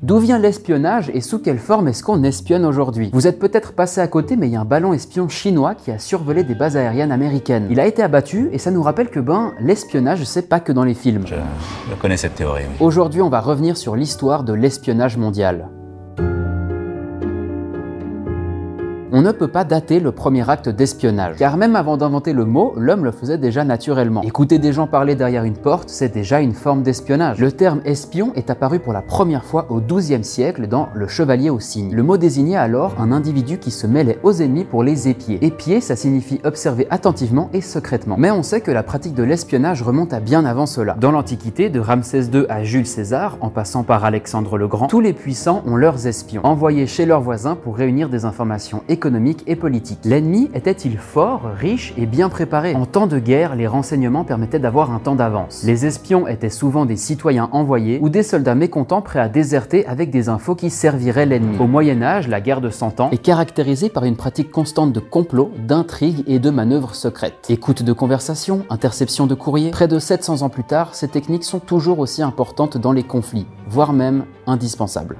D'où vient l'espionnage et sous quelle forme est-ce qu'on espionne aujourd'hui? Vous êtes peut-être passé à côté, mais il y a un ballon espion chinois qui a survolé des bases aériennes américaines. Il a été abattu et ça nous rappelle que l'espionnage c'est pas que dans les films. Je connais cette théorie, oui. Aujourd'hui on va revenir sur l'histoire de l'espionnage mondial. On ne peut pas dater le premier acte d'espionnage, car même avant d'inventer le mot, l'homme le faisait déjà naturellement. Écouter des gens parler derrière une porte, c'est déjà une forme d'espionnage. Le terme espion est apparu pour la première fois au XIIe siècle dans Le Chevalier au cygne. Le mot désignait alors un individu qui se mêlait aux ennemis pour les épier. Épier, ça signifie observer attentivement et secrètement. Mais on sait que la pratique de l'espionnage remonte à bien avant cela. Dans l'Antiquité, de Ramsès II à Jules César, en passant par Alexandre le Grand, tous les puissants ont leurs espions, envoyés chez leurs voisins pour réunir des informations économique et politique. L'ennemi était-il fort, riche et bien préparé? En temps de guerre, les renseignements permettaient d'avoir un temps d'avance. Les espions étaient souvent des citoyens envoyés ou des soldats mécontents prêts à déserter avec des infos qui serviraient l'ennemi. Au Moyen-Âge, la guerre de 100 ans est caractérisée par une pratique constante de complots, d'intrigues et de manœuvres secrètes. Écoute de conversations, interception de courriers. Près de 700 ans plus tard, ces techniques sont toujours aussi importantes dans les conflits, voire même indispensables.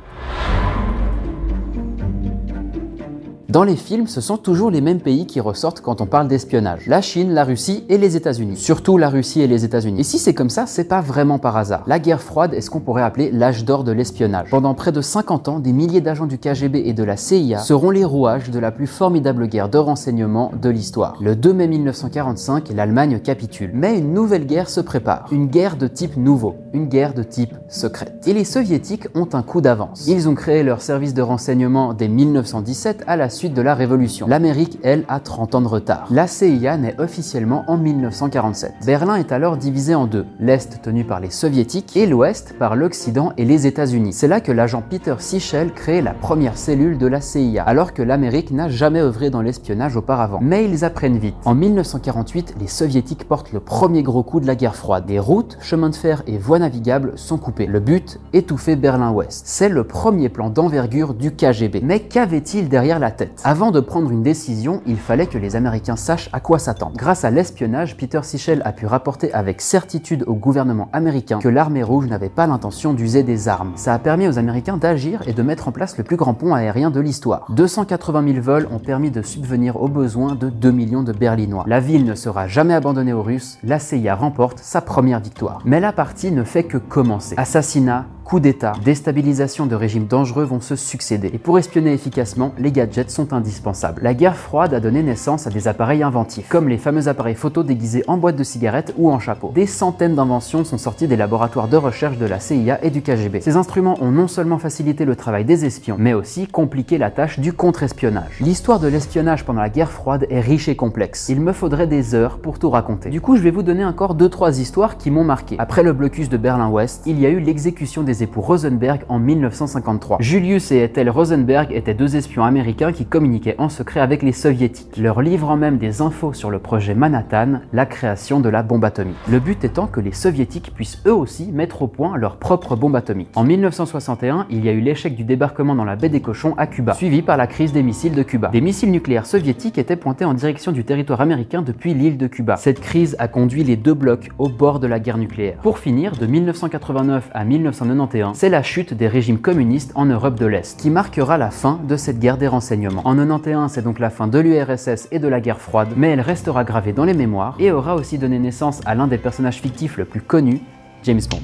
Dans les films, ce sont toujours les mêmes pays qui ressortent quand on parle d'espionnage. La Chine, la Russie et les États-Unis. Surtout la Russie et les États-Unis. Et si c'est comme ça, c'est pas vraiment par hasard. La guerre froide est ce qu'on pourrait appeler l'âge d'or de l'espionnage. Pendant près de 50 ans, des milliers d'agents du KGB et de la CIA seront les rouages de la plus formidable guerre de renseignement de l'histoire. Le 2 mai 1945, l'Allemagne capitule. Mais une nouvelle guerre se prépare. Une guerre de type nouveau. Une guerre de type secrète. Et les soviétiques ont un coup d'avance. Ils ont créé leur service de renseignement dès 1917 à la suite de la Révolution. L'Amérique, elle, a 30 ans de retard. La CIA naît officiellement en 1947. Berlin est alors divisé en deux, l'Est tenu par les Soviétiques et l'Ouest par l'Occident et les États-Unis. C'est là que l'agent Peter Sichel crée la première cellule de la CIA, alors que l'Amérique n'a jamais œuvré dans l'espionnage auparavant. Mais ils apprennent vite. En 1948, les Soviétiques portent le premier gros coup de la guerre froide. Des routes, chemins de fer et voies navigables sont coupés. Le but, étouffer Berlin-Ouest. C'est le premier plan d'envergure du KGB. Mais qu'avait-il derrière la tête? Avant de prendre une décision, il fallait que les Américains sachent à quoi s'attendre. Grâce à l'espionnage, Peter Sichel a pu rapporter avec certitude au gouvernement américain que l'armée rouge n'avait pas l'intention d'user des armes. Ça a permis aux Américains d'agir et de mettre en place le plus grand pont aérien de l'histoire. 280 000 vols ont permis de subvenir aux besoins de 2 millions de Berlinois. La ville ne sera jamais abandonnée aux Russes, la CIA remporte sa première victoire. Mais la partie ne fait que commencer. Assassinats, coups d'État, déstabilisation de régimes dangereux vont se succéder. Et pour espionner efficacement, les gadgets sont indispensables. La guerre froide a donné naissance à des appareils inventifs, comme les fameux appareils photo déguisés en boîte de cigarettes ou en chapeau. Des centaines d'inventions sont sorties des laboratoires de recherche de la CIA et du KGB. Ces instruments ont non seulement facilité le travail des espions, mais aussi compliqué la tâche du contre-espionnage. L'histoire de l'espionnage pendant la guerre froide est riche et complexe. Il me faudrait des heures pour tout raconter. Du coup, je vais vous donner encore 2-3 histoires qui m'ont marqué. Après le blocus de Berlin-Ouest, il y a eu l'exécution des époux Rosenberg en 1953. Julius et Ethel Rosenberg étaient deux espions américains qui communiquaient en secret avec les soviétiques, leur livrant même des infos sur le projet Manhattan, la création de la bombe atomique. Le but étant que les soviétiques puissent eux aussi mettre au point leur propre bombe atomique. En 1961, il y a eu l'échec du débarquement dans la baie des Cochons à Cuba, suivi par la crise des missiles de Cuba. Des missiles nucléaires soviétiques étaient pointés en direction du territoire américain depuis l'île de Cuba. Cette crise a conduit les deux blocs au bord de la guerre nucléaire. Pour finir, de 1989 à 1991, c'est la chute des régimes communistes en Europe de l'Est, qui marquera la fin de cette guerre des renseignements. En 91, c'est donc la fin de l'URSS et de la guerre froide, mais elle restera gravée dans les mémoires et aura aussi donné naissance à l'un des personnages fictifs le plus connu, James Bond.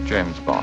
James Bond.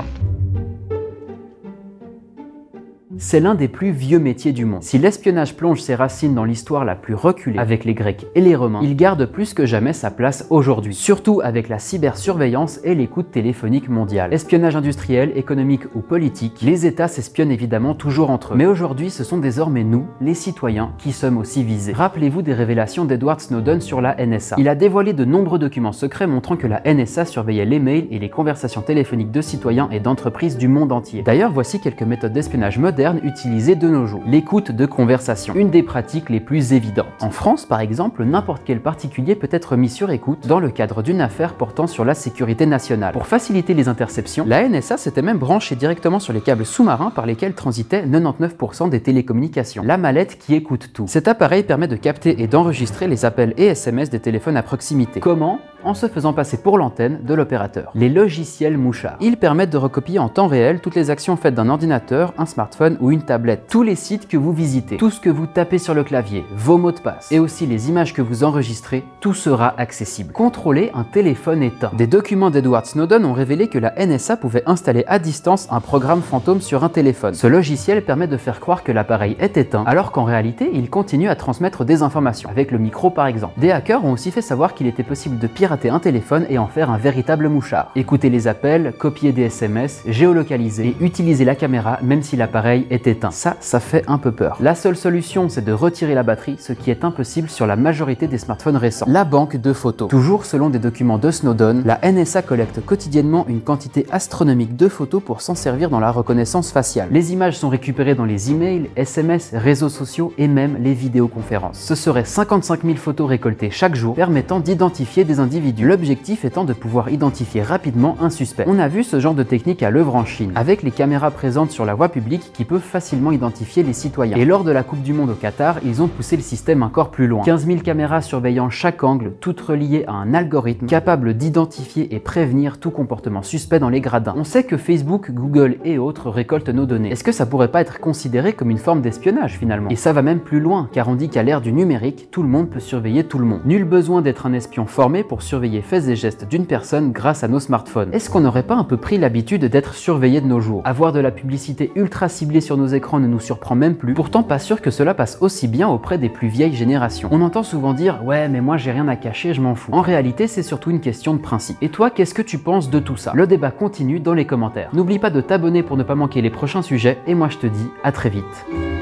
C'est l'un des plus vieux métiers du monde. Si l'espionnage plonge ses racines dans l'histoire la plus reculée avec les Grecs et les Romains, il garde plus que jamais sa place aujourd'hui, surtout avec la cybersurveillance et l'écoute téléphonique mondiale. Espionnage industriel, économique ou politique, les États s'espionnent évidemment toujours entre eux. Mais aujourd'hui, ce sont désormais nous, les citoyens, qui sommes aussi visés. Rappelez-vous des révélations d'Edward Snowden sur la NSA. Il a dévoilé de nombreux documents secrets montrant que la NSA surveillait les mails et les conversations téléphoniques de citoyens et d'entreprises du monde entier. D'ailleurs, voici quelques méthodes d'espionnage modernes utilisées de nos jours. L'écoute de conversation, une des pratiques les plus évidentes. En France, par exemple, n'importe quel particulier peut être mis sur écoute dans le cadre d'une affaire portant sur la sécurité nationale. Pour faciliter les interceptions, la NSA s'était même branchée directement sur les câbles sous-marins par lesquels transitaient 99% des télécommunications. La mallette qui écoute tout. Cet appareil permet de capter et d'enregistrer les appels et SMS des téléphones à proximité. Comment ? en se faisant passer pour l'antenne de l'opérateur. Les logiciels mouchards. Ils permettent de recopier en temps réel toutes les actions faites d'un ordinateur, un smartphone ou une tablette. Tous les sites que vous visitez, tout ce que vous tapez sur le clavier, vos mots de passe et aussi les images que vous enregistrez, tout sera accessible. Contrôler un téléphone éteint. Des documents d'Edward Snowden ont révélé que la NSA pouvait installer à distance un programme fantôme sur un téléphone. Ce logiciel permet de faire croire que l'appareil est éteint, alors qu'en réalité, il continue à transmettre des informations, avec le micro par exemple. Des hackers ont aussi fait savoir qu'il était possible de pirater un téléphone et en faire un véritable mouchard. Écouter les appels, copier des SMS, géolocaliser et utiliser la caméra même si l'appareil est éteint. Ça fait un peu peur. La seule solution, c'est de retirer la batterie, ce qui est impossible sur la majorité des smartphones récents. La banque de photos. Toujours selon des documents de Snowden, la NSA collecte quotidiennement une quantité astronomique de photos pour s'en servir dans la reconnaissance faciale. Les images sont récupérées dans les emails, SMS, réseaux sociaux et même les vidéoconférences. Ce serait 55 000 photos récoltées chaque jour, permettant d'identifier des individus. L'objectif étant de pouvoir identifier rapidement un suspect. On a vu ce genre de technique à l'œuvre en Chine, avec les caméras présentes sur la voie publique qui peuvent facilement identifier les citoyens. Et lors de la Coupe du Monde au Qatar, ils ont poussé le système encore plus loin. 15 000 caméras surveillant chaque angle, toutes reliées à un algorithme capable d'identifier et prévenir tout comportement suspect dans les gradins. On sait que Facebook, Google et autres récoltent nos données. Est-ce que ça pourrait pas être considéré comme une forme d'espionnage finalement? Et ça va même plus loin, car on dit qu'à l'ère du numérique, tout le monde peut surveiller tout le monde. Nul besoin d'être un espion formé pour surveiller faits et gestes d'une personne grâce à nos smartphones. Est-ce qu'on n'aurait pas un peu pris l'habitude d'être surveillé de nos jours? Avoir de la publicité ultra ciblée sur nos écrans ne nous surprend même plus, pourtant pas sûr que cela passe aussi bien auprès des plus vieilles générations. On entend souvent dire « ouais mais moi j'ai rien à cacher, je m'en fous ». En réalité c'est surtout une question de principe. Et toi, qu'est-ce que tu penses de tout ça? Le débat continue dans les commentaires. N'oublie pas de t'abonner pour ne pas manquer les prochains sujets, et moi je te dis à très vite.